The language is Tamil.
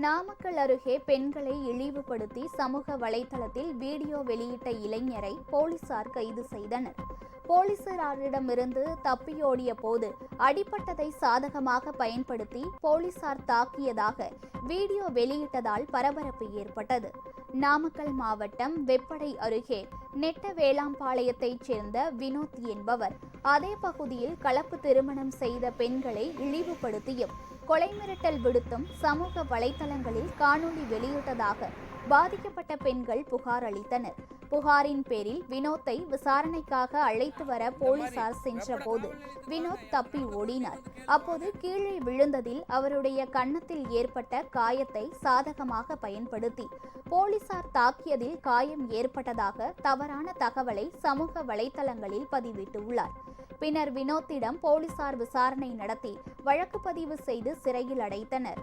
நாமக்கல் அருகே பெண்களை இழிவுபடுத்தி சமூக வலைதளத்தில் வீடியோ வெளியிட்ட இளைஞரை போலீசார் கைது செய்தனர். போலீசாரிடமிருந்து தப்பியோடிய போது அடிபட்டதை சாதகமாக பயன்படுத்தி போலீசார் தாக்கியதாக வீடியோ வெளியிட்டதால் பரபரப்பு ஏற்பட்டது. நாமக்கல் மாவட்டம் வெப்படை அருகே நெட்டவேளாம்பாளையத்தைச் சேர்ந்த வினோத் என்பவர் அதே பகுதியில் கலப்பு திருமணம் செய்த பெண்களை இழிவுபடுத்தியும் கொலை மிரட்டல் விடுத்தும் சமூக வலைதளங்களில் காணொலி வெளியிட்டதாக பாதிக்கப்பட்ட பெண்கள் புகார் அளித்தனர். புகாரின் பேரில் வினோத்தை விசாரணைக்காக அழைத்து வர போலீசார் சென்றபோது வினோத் தப்பி ஓடினார். அப்போது கீழே விழுந்ததில் அவருடைய கன்னத்தில் ஏற்பட்ட காயத்தை சாதகமாக பயன்படுத்தி போலீசார் தாக்கியதில் காயம் ஏற்பட்டதாக தவறான தகவலை சமூக வலைதளங்களில் பதிவிட்டுள்ளார். பின்னர் வினோத்திடம் போலீசார் விசாரணை நடத்தி வழக்கு பதிவு செய்து சிறையில் அடைத்தனர்.